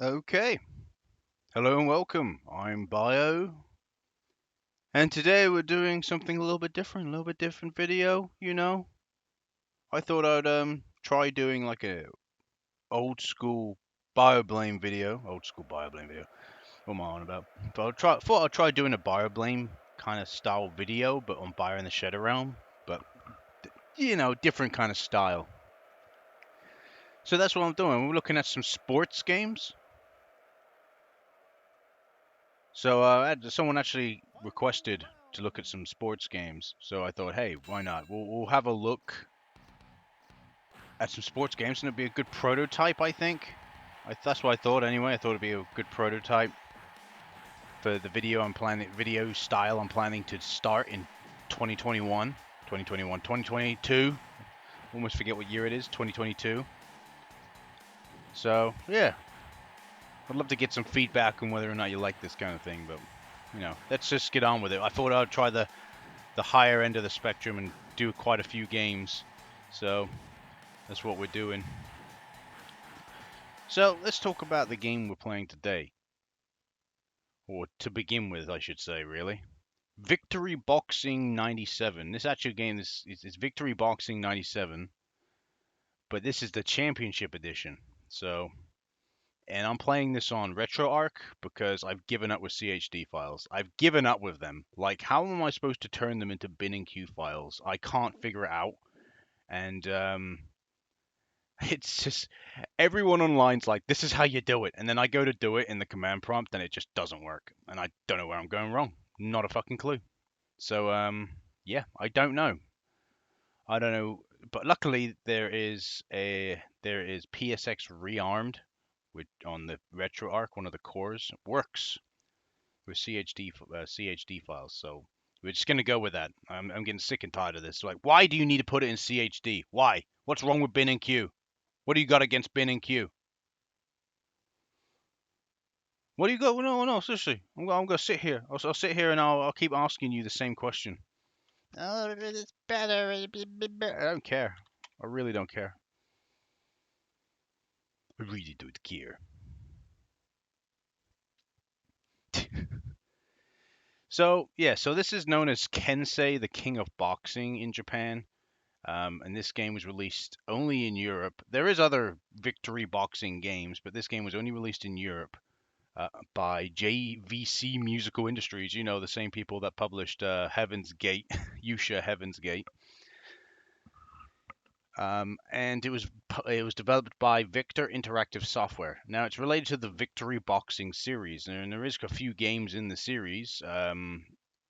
Okay, hello and welcome. I'm Bio, and today we're doing something a little bit different, a little bit different video. I thought I'd try doing like a old school BioBlame video. Old school BioBlame video. What am I on about? But thought I'd try doing a BioBlame kind of style video, but on Bio in the Shadow Realm. But different kind of style. So that's what I'm doing. We're looking at some sports games. So someone actually requested to look at some sports games. So I thought, hey, why not? We'll have a look at some sports games, and it'd be a good prototype, I think. That's what I thought anyway. I thought it'd be a good prototype for the video style I'm planning to start in 2021, 2022. Almost forget what year it is, 2022. So yeah, I'd love to get some feedback on whether or not you like this kind of thing, but let's just get on with it. I thought I'd try the higher end of the spectrum and do quite a few games. So that's what we're doing. So let's talk about the game we're playing today. Or to begin with, I should say, really. Victory Boxing 97. This actual game is Victory Boxing 97, but this is the Championship Edition. And I'm playing this on ReARMed because I've given up with CHD files. I've given up with them. Like, how am I supposed to turn them into bin and queue files? I can't figure it out. And it's just everyone online's like, this is how you do it. And then I go to do it in the command prompt and it just doesn't work. And I don't know where I'm going wrong. Not a fucking clue. So, yeah, I don't know. I don't know. But luckily there is PSX ReARMed, which on the ReARMed, one of the cores, works with CHD files. So we're just gonna go with that. I'm getting sick and tired of this. Like, why do you need to put it in CHD? Why? What's wrong with bin and queue? What do you got against bin and queue? What do you got? No, no, seriously. I'm gonna sit here. I'll sit here and I'll keep asking you the same question. Oh, it's better. I don't care. I really don't care. I really don't care. So yeah, so this is known as Kensei, the King of Boxing in Japan. And this game was released only in Europe. There is other Victory Boxing games, but this game was only released in Europe by JVC Musical Industries. You know, the same people that published Heaven's Gate, Yusha Heaven's Gate. And it was developed by Victor Interactive Software. Now it's related to the Victory Boxing series, and there is a few games in the series.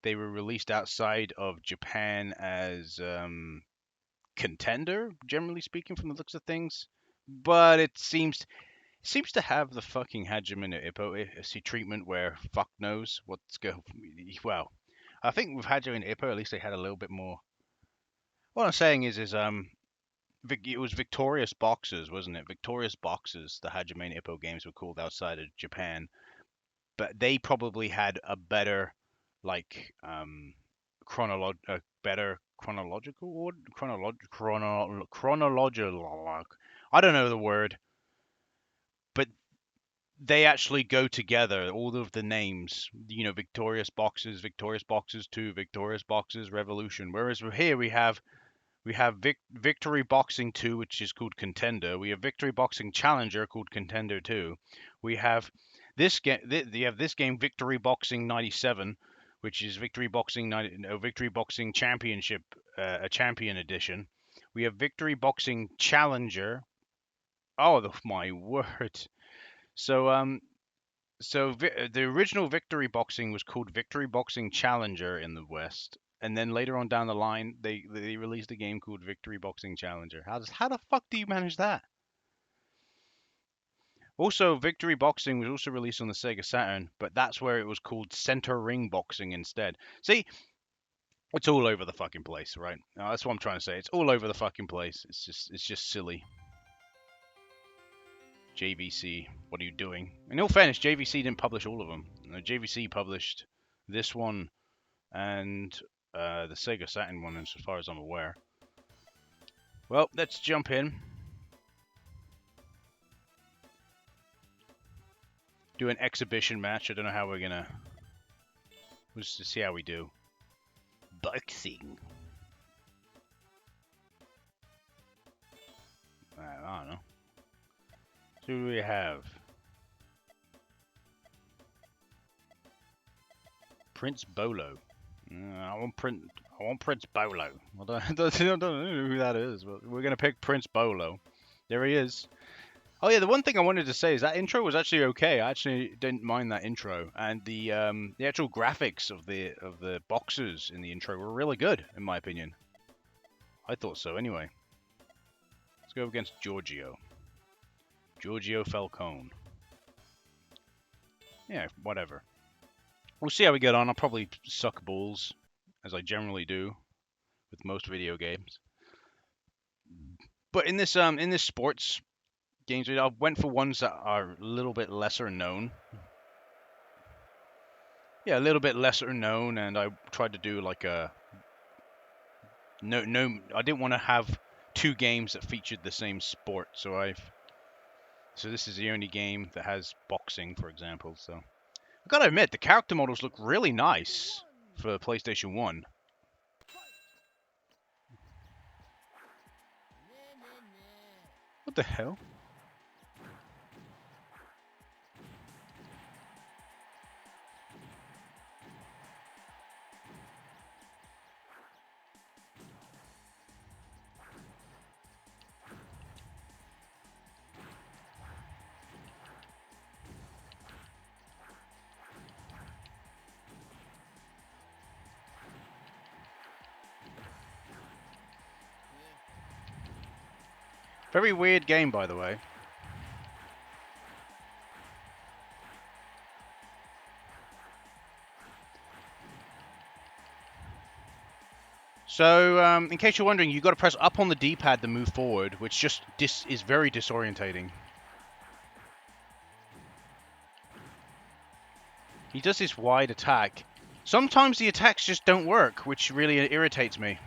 They were released outside of Japan as contender, generally speaking, from the looks of things. But it seems to have the fucking Hajime no Ippo treatment where fuck knows what's going. Well, I think with Hajime no Ippo, at least they had a little bit more. What I'm saying is it was Victorious Boxers, wasn't it? Victorious Boxers. The Hajime no Ippo games were called outside of Japan, but they probably had a better, like, better chronological order, chronological. I don't know the word, but they actually go together. All of the names, Victorious Boxers 2, Victorious Boxers Revolution. Whereas here we have Victory Boxing 2, which is called Contender. We have Victory Boxing Challenger called Contender 2. We have this game. You have this game, Victory Boxing 97, which is Victory Boxing Championship, a Champion Edition. We have Victory Boxing Challenger. Oh my word! So the original Victory Boxing was called Victory Boxing Challenger in the West, and then later on down the line, they released a game called Victory Boxing Challenger. How the fuck do you manage that? Also, Victory Boxing was also released on the Sega Saturn, but that's where it was called Center Ring Boxing instead. See, it's all over the fucking place, right? That's what I'm trying to say. It's all over the fucking place. It's just silly. JVC, what are you doing? In all fairness, JVC didn't publish all of them. JVC published this one and the Sega Saturn one, as far as I'm aware. Well, let's jump in. do an exhibition match. I don't know how we're gonna. We'll just see how we do. Boxing. I don't know. So who do we have? Prince Bolo. I want Prince Bolo. I don't know who that is, but we're gonna pick Prince Bolo. There he is. Oh yeah, the one thing I wanted to say is that intro was actually okay. I actually didn't mind that intro, and the actual graphics of the boxers in the intro were really good, in my opinion. I thought so, anyway. Let's go against Giorgio. Giorgio Falcone. Yeah, whatever. We'll see how we get on. I'll probably suck balls, as I generally do with most video games. But in this sports games, I went for ones that are a little bit lesser known. Yeah, a little bit lesser known, and I tried to do like a no. I didn't want to have two games that featured the same sport, so this is the only game that has boxing, for example. So I gotta admit, the character models look really nice for PlayStation 1. What the hell? Very weird game, by the way. So, in case you're wondering, you've got to press up on the D-pad to move forward, which just is very disorientating. He does this wide attack. Sometimes the attacks just don't work, which really irritates me.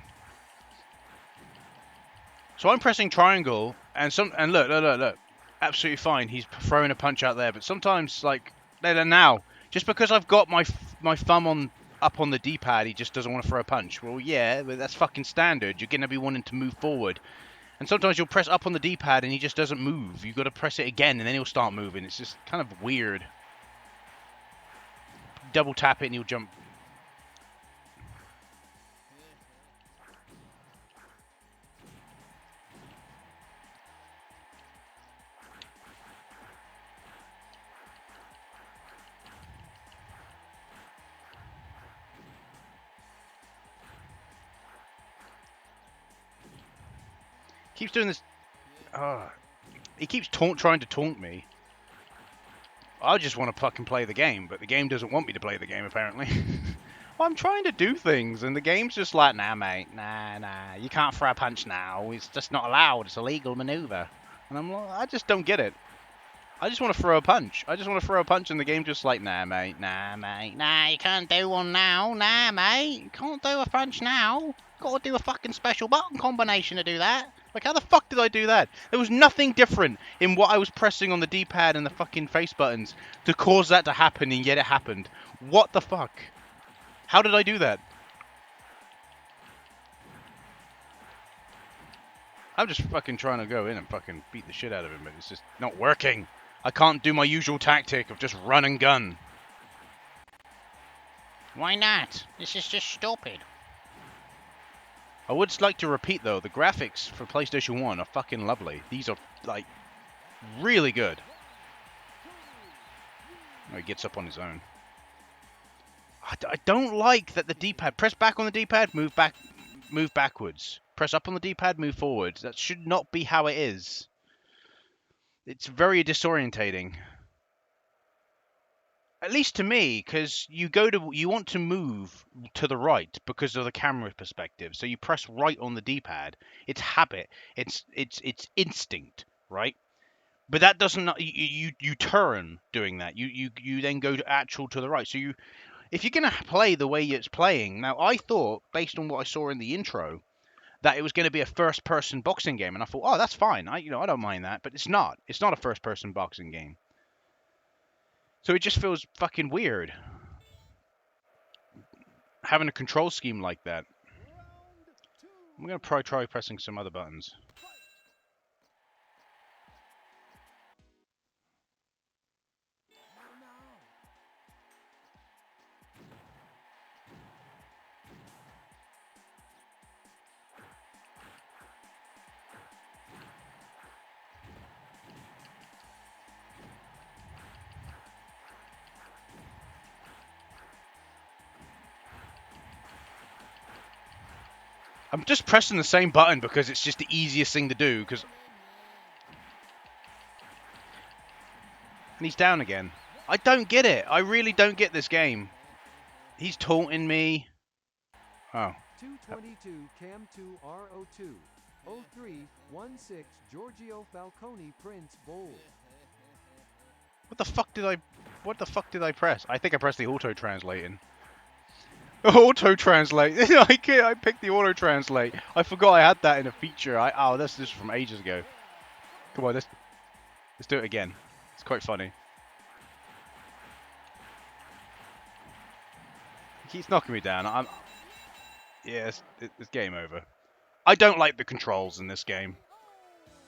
So I'm pressing triangle, and look. Absolutely fine. He's throwing a punch out there, but sometimes, like, now, just because I've got my thumb up on the D-pad, he just doesn't want to throw a punch. Well, yeah, but that's fucking standard. You're gonna be wanting to move forward, and sometimes you'll press up on the D-pad and he just doesn't move. You've got to press it again, and then he'll start moving. It's just kind of weird. Double tap it and he'll jump. Keeps doing this. He keeps trying to taunt me. I just want to fucking play the game, but the game doesn't want me to play the game, apparently. Well, I'm trying to do things, and the game's just like, nah, mate, nah, you can't throw a punch now. It's just not allowed. It's a legal maneuver. And I'm like, I just don't get it. I just want to throw a punch. And the game's just like, nah, mate, nah, you can't do one now. Nah, mate, you can't do a punch now. Got to do a fucking special button combination to do that. Like, how the fuck did I do that? There was nothing different in what I was pressing on the D-pad and the fucking face buttons to cause that to happen, and yet it happened. What the fuck? How did I do that? I'm just fucking trying to go in and fucking beat the shit out of him, but it's just not working. I can't do my usual tactic of just run and gun. Why not? This is just stupid. I would like to repeat, though, the graphics for PlayStation 1 are fucking lovely. These are, like, really good. Oh, he gets up on his own. I don't like that the D-pad... Press back on the D-pad, move backwards. Press up on the D-pad, move forward. That should not be how it is. It's very disorientating. At least to me, because you want to move to the right because of the camera perspective. So you press right on the D-pad. It's habit. It's instinct, right? But that doesn't. You turn doing that. You then go to the right. So if you're gonna play the way it's playing now, I thought based on what I saw in the intro that it was going to be a first-person boxing game, and I thought, oh, that's fine. I don't mind that, but it's not. It's not a first-person boxing game. So it just feels fucking weird having a control scheme like that. I'm gonna probably try pressing some other buttons. I'm just pressing the same button because it's just the easiest thing to do. And he's down again. I don't get it. I really don't get this game. He's taunting me. Oh. 222 Cam 2 RO2 0316 Giorgio Falcone Prince Bold. What the fuck did I press? I think I pressed the auto translating. Auto translate. I picked the auto translate. I forgot I had that in a feature. This is from ages ago. Come on, let's do it again. It's quite funny. He keeps knocking me down. It's game over. I don't like the controls in this game.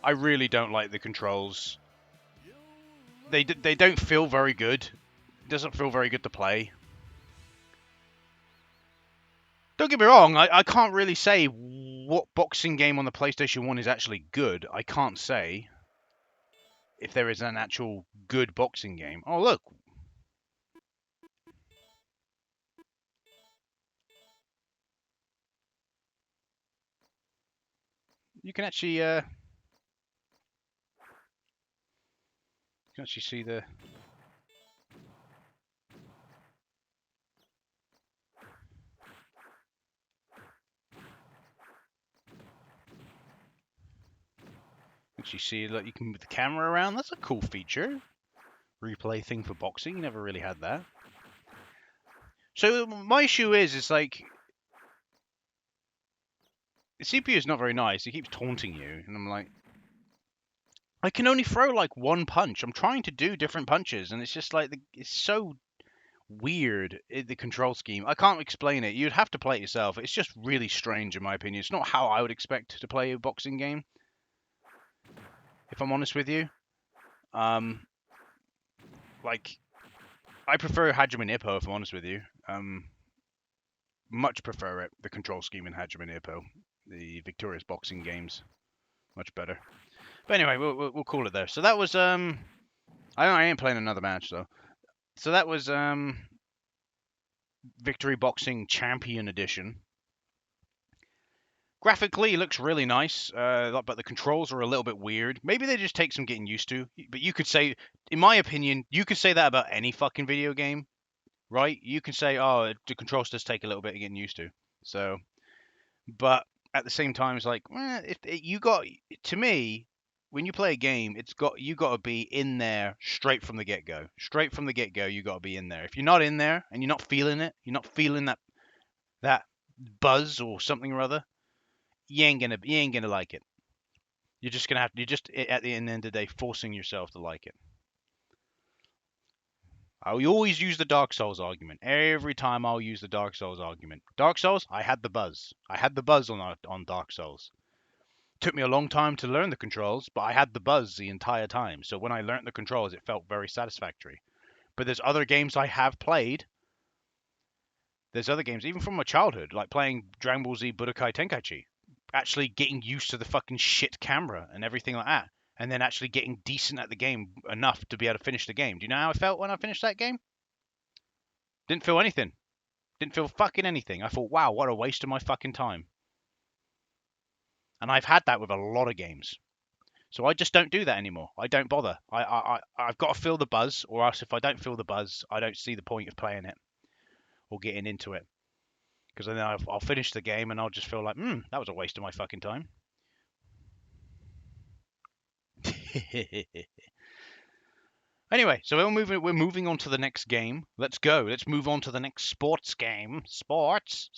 I really don't like the controls. They don't feel very good. It doesn't feel very good to play. Don't get me wrong, I can't really say what boxing game on the PlayStation 1 is actually good. I can't say if there is an actual good boxing game. Oh, look. You can actually see the... You see, like, you can move the camera around. That's a cool feature. Replay thing for boxing. You never really had that. So my issue is like, the CPU is not very nice. It keeps taunting you, and I'm like, I can only throw like one punch. I'm trying to do different punches, and it's just like it's so weird, the control scheme. I can't explain it. You'd have to play it yourself. It's just really strange, in my opinion. It's not how I would expect to play a boxing game, if I'm honest with you. Like, I prefer Hajime Ippo, if I'm honest with you. Much prefer it, the control scheme in Hajime Ippo. The Victorious Boxing games. Much better. But anyway, we'll call it there. So that was, I ain't playing another match, though. So that was, Victory Boxing Champion Edition. Graphically, it looks really nice, but the controls are a little bit weird. Maybe they just take some getting used to. But you could say, in my opinion, you could say that about any fucking video game, right? You can say, oh, the controls just take a little bit of getting used to. So, but at the same time, it's like, to me, when you play a game, you got to be in there straight from the get go. Straight from the get go, you got to be in there. If you're not in there and you're not feeling it, you're not feeling that buzz or something or other, you ain't gonna like it. You're just gonna you're just at the end of the day forcing yourself to like it. I always use the Dark Souls argument. Every time I'll use the Dark Souls argument. Dark Souls, I had the buzz. I had the buzz on Dark Souls. Took me a long time to learn the controls, but I had the buzz the entire time. So when I learned the controls, it felt very satisfactory. But there's other games I have played. There's other games, even from my childhood, like playing Dragon Ball Z Budokai Tenkaichi. Actually getting used to the fucking shit camera and everything like that. And then actually getting decent at the game enough to be able to finish the game. Do you know how I felt when I finished that game? Didn't feel anything. Didn't feel fucking anything. I thought, wow, what a waste of my fucking time. And I've had that with a lot of games. So I just don't do that anymore. I don't bother. I've got to feel the buzz, or else if I don't feel the buzz, I don't see the point of playing it or getting into it. Because then I'll finish the game and I'll just feel like, that was a waste of my fucking time. Anyway, so we're moving on to the next game. Let's go. Let's move on to the next sports game. Sports.